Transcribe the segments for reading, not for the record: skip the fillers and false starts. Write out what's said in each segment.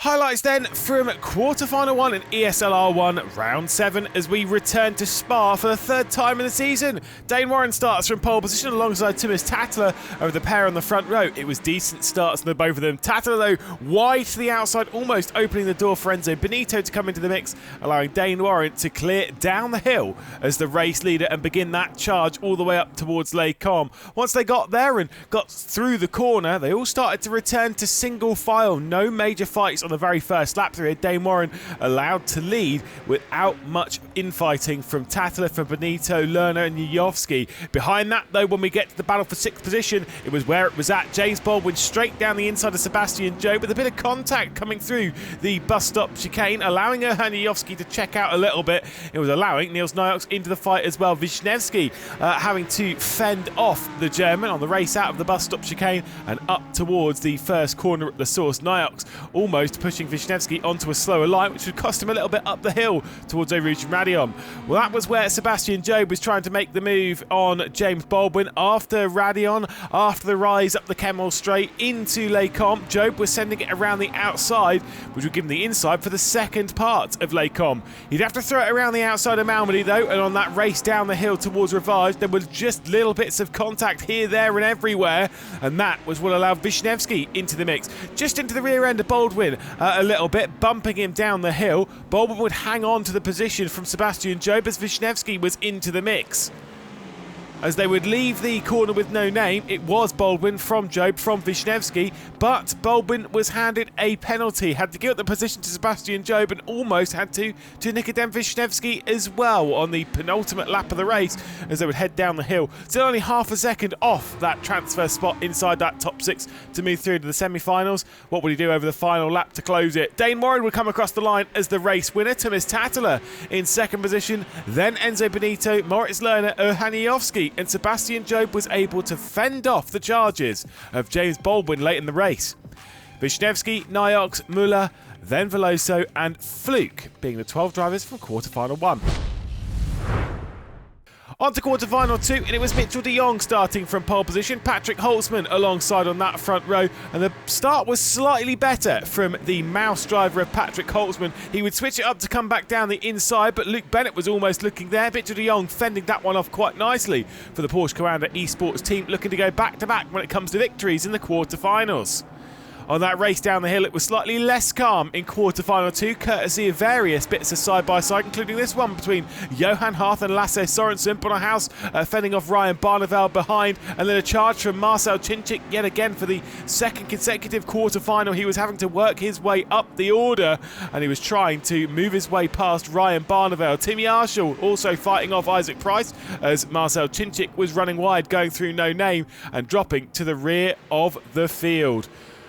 Highlights then from Quarterfinal 1 in ESL R1 Round 7 as we return to Spa for the third time in the season. Dane Warren starts from pole position alongside Thomas Tattler over the pair on the front row. It was decent starts from the both of them. Tattler though wide to the outside, almost opening the door for Enzo Benito to come into the mix, allowing Dane Warren to clear down the hill as the race leader and begin that charge all the way up towards Les Combes. Once they got there and got through the corner, they all started to return to single file. No major fights on the very first lap through. Dane Warren allowed to lead without much infighting from Tattler, from Benito, Lerner and Yujovski. Behind that though, when we get to the battle for 6th position, it was where it was at. James Baldwin straight down the inside of Sebastian Job with a bit of contact coming through the bus stop chicane, allowing Johan Yujovski to check out a little bit. It was allowing Niels Niox into the fight as well. Wisniewski having to fend off the German on the race out of the bus stop chicane and up towards the first corner at the source. Niox almost pushing Wisniewski onto a slower line, which would cost him a little bit up the hill towards Eau-Rouge and Radion. Well, that was where Sebastian Job was trying to make the move on James Baldwin after Radion, after the rise up the Kemmel straight into Les Combes. Job was sending it around the outside, which would give him the inside for the second part of Les Combes. He'd have to throw it around the outside of Malmedy though, and on that race down the hill towards Rivage, there was just little bits of contact here, there and everywhere, and that was what allowed Wisniewski into the mix. Just into the rear end of Baldwin a little bit, bumping him down the hill. Baldwin would hang on to the position from Sebastian Job as Wisniewski was into the mix. As they would leave the corner with no name, it was Baldwin from Job, from Wisniewski, but Baldwin was handed a penalty, had to give up the position to Sebastian Job and almost had to Nikodem Wisniewski as well on the penultimate lap of the race as they would head down the hill. Still only half a second off that transfer spot inside that top 6 to move through to the semi-finals. What would he do over the final lap to close it? Dane Warren would come across the line as the race winner. Thomas Tattler in second position, then Enzo Benito, Moritz Lerner, Johan Yujovski, and Sebastian Job was able to fend off the charges of James Baldwin late in the race. Wisniewski, Niox, Müller, then Veloso and Fluke being the 12 drivers from Quarterfinal 1. On to Quarterfinal 2, and it was Mitchell de Jong starting from pole position, Patrick Holtzman alongside on that front row, and the start was slightly better from the mouse driver of Patrick Holtzman. He would switch it up to come back down the inside, but Luke Bennett was almost looking there. Mitchell de Jong fending that one off quite nicely for the Porsche Commander eSports team, looking to go back-to-back when it comes to victories in the quarterfinals. On that race down the hill, it was slightly less calm in Quarterfinal 2, courtesy of various bits of side-by-side, including this one between Johan Harth and Lasse Sorensen. Bonnerhaus fending off Ryan Barneveld behind, and then a charge from Marcel Cinchik yet again for the second consecutive quarterfinal. He was having to work his way up the order, and he was trying to move his way past Ryan Barneveld. Tim Yarshall also fighting off Isaac Price as Marcel Cinchik was running wide, going through no name and dropping to the rear of the field.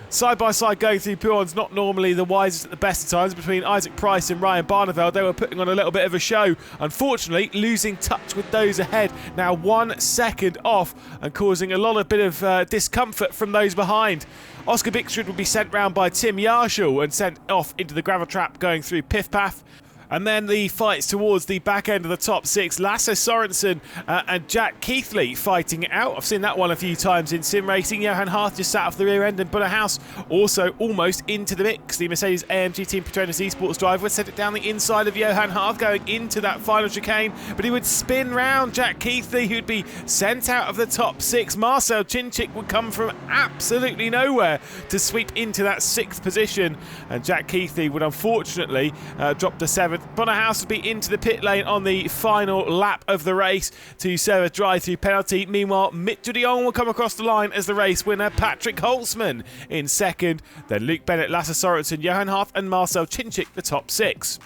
Side by side going through Puon's not normally the wisest at the best of times between Isaac Price and Ryan Barneveld. They were putting on a little bit of a show. Unfortunately, losing touch with those ahead. Now 1 second off and causing a lot of bit of discomfort from those behind. Oscar Bickstrud would be sent round by Tim Yarshall and sent off into the gravel trap going through Piff Paff. And then the fights towards the back end of the top 6. Lasse Sorensen and Jack Keithley fighting it out. I've seen that one a few times in sim racing. Johan Harth just sat off the rear end, and Bonnerhaus also almost into the mix. The Mercedes AMG Team Petronas eSports driver would set it down the inside of Johan Harth going into that final chicane, but he would spin round Jack Keithley, who'd be sent out of the top 6. Marcel Cinchik would come from absolutely nowhere to sweep into that 6th position, and Jack Keithley would unfortunately drop to 7th. Bonnerhaus would be into the pit lane on the final lap of the race to serve a drive-through penalty. Meanwhile, Mitchell de Jong will come across the line as the race winner. Patrick Holtzman in second. Then Luke Bennett, Lasse Sorensen, Johan Harth and Marcel Cinchik, the top 6.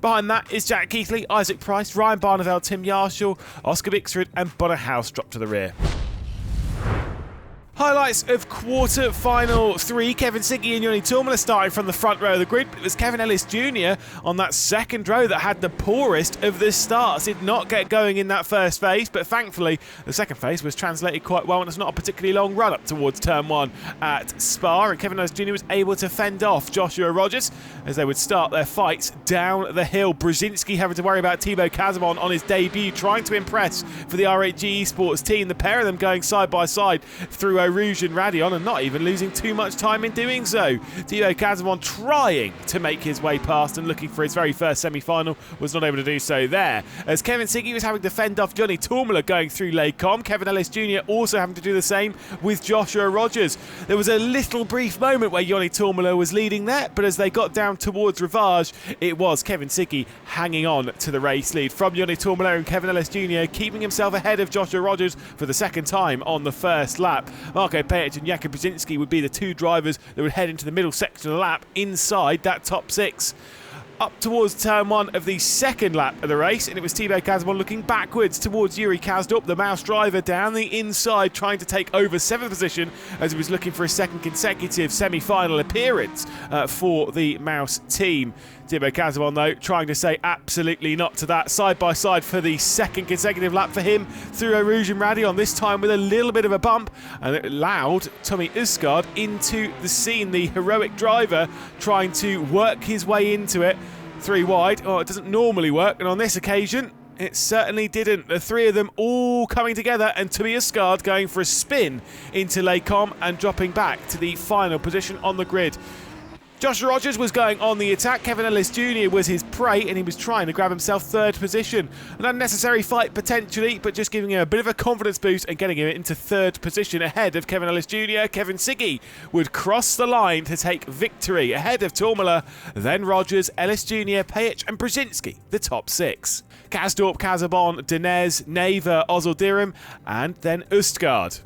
Behind that is Jack Keithley, Isaac Price, Ryan Barneveld, Tim Yarshall, Oscar Bickstrud and Bonnerhaus drop to the rear. Highlights of Quarterfinal 3. Kevin Siggy and Joni Turmala starting from the front row of the grid. It was Kevin Ellis Jr. on that second row that had the poorest of the starts. Did not get going in that first phase, but thankfully the second phase was translated quite well, and it's not a particularly long run up towards turn 1 at Spa. And Kevin Ellis Jr. was able to fend off Joshua Rogers as they would start their fights down the hill. Brzezinski having to worry about Thibaut Casamon on his debut, trying to impress for the RHG Esports team. The pair of them going side by side through Rouge and Radion, and not even losing too much time in doing so. Thibaut Casabon trying to make his way past and looking for his very first semi-final, was not able to do so there. As Kevin Siggy was having to fend off Johnny Tourmala going through Les Combes, Kevin Ellis Jr. also having to do the same with Joshua Rogers. There was a little brief moment where Johnny Tourmala was leading there, but as they got down towards Rivage, it was Kevin Siggy hanging on to the race lead from Johnny Tourmala, and Kevin Ellis Jr. keeping himself ahead of Joshua Rogers for the second time on the first lap. Marco Pejic and Jakub Brzezinski would be the two drivers that would head into the middle section of the lap inside that top six. Up towards turn one of the second lap of the race, and it was Thibaut Casabon looking backwards towards Yuri Kazdorp, the Mouse driver, down the inside, trying to take over 7th position as he was looking for a second consecutive semi-final appearance for the Mouse team. Thibaut Casabon, though, trying to say absolutely not to that. Side by side for the second consecutive lap for him through Rouge and Radion, this time with a little bit of a bump, and it allowed Tommy Usgaard into the scene, the heroic driver trying to work his way into it. 3 wide. Oh, it doesn't normally work, and on this occasion, it certainly didn't. The three of them all coming together, and Tommy Usgaard going for a spin into Les Combes and dropping back to the final position on the grid. Joshua Rogers was going on the attack. Kevin Ellis Jr. was his prey, and he was trying to grab himself 3rd position. An unnecessary fight potentially, but just giving him a bit of a confidence boost and getting him into 3rd position ahead of Kevin Ellis Jr. Kevin Siggy would cross the line to take victory ahead of Tourmala, then Rogers, Ellis Jr., Pejic and Brzezinski, the top 6. Kazdorp, Casabon, Denez, Neva, Ozildirim, and then Usgaard.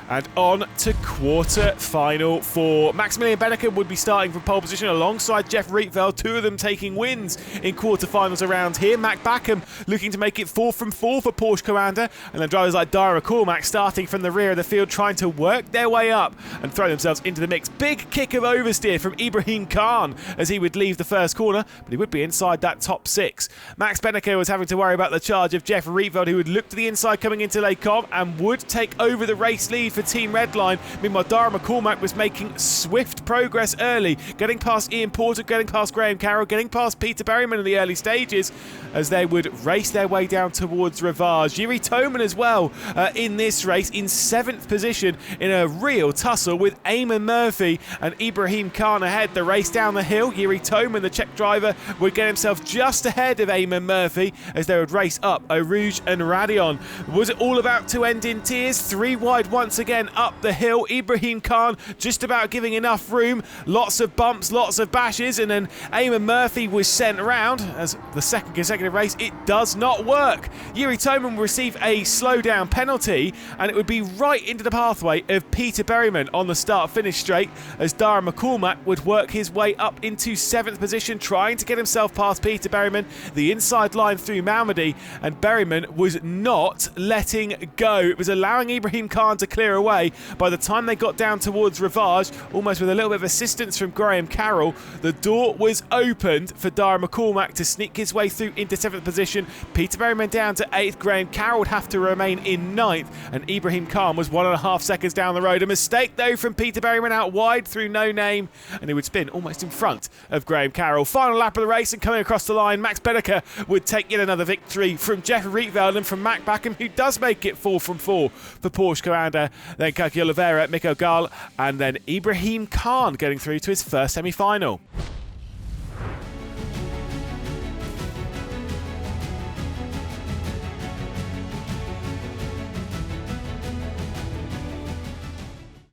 And on to quarter-final 4. Maximilian Benneker would be starting from pole position alongside Jeff Rietveld, 2 of them taking wins in quarter-finals around here. Mac Backham looking to make it 4 from 4 for Porsche Commander, and then drivers like Dara McCormack starting from the rear of the field, trying to work their way up and throw themselves into the mix. Big kick of oversteer from Ibrahim Khan as he would leave the first corner, but he would be inside that top 6. Max Benneker was having to worry about the charge of Jeff Rietveld, who would look to the inside coming into Les Combes and would take over the race lead for Team Redline. Meanwhile, Dara McCormack was making swift progress early, getting past Ian Porter, getting past Graham Carroll, getting past Peter Berryman in the early stages as they would race their way down towards Rivage. Yuri Toman as well in this race in 7th position in a real tussle with Eamon Murphy and Ibrahim Khan ahead. The race down the hill, Yuri Toman, the Czech driver, would get himself just ahead of Eamon Murphy as they would race up Rouge and Radion. Was it all about to end in tears? 3 wide once again up the hill. Ibrahim Khan just about giving enough room. Lots of bumps, lots of bashes, and then Eamon Murphy was sent around as the second consecutive race. It does not work. Yuri Toman will receive a slowdown penalty, and it would be right into the pathway of Peter Berryman on the start-finish straight as Dara McCormack would work his way up into 7th position, trying to get himself past Peter Berryman. The inside line through Malmedy, and Berryman was not letting go. It was allowing Ibrahim Khan to clear away. By the time they got down towards Rivage, almost with a little bit of assistance from Graham Carroll, the door was opened for Dara McCormack to sneak his way through into 7th position. Peter Berryman down to 8th. Graham Carroll would have to remain in 9th, and Ibrahim Khan was 1.5 seconds down the road. A mistake, though, from Peter Berryman out wide through No Name, and he would spin almost in front of Graham Carroll. Final lap of the race, and coming across the line, Max Benneker would take yet another victory from Jeff Rietveld and from Mac Backham, who does make it 4 from 4 for Porsche Commander. Then Kaki Oliveira, Miko Gal, and then Ibrahim Khan getting through to his first semi-final.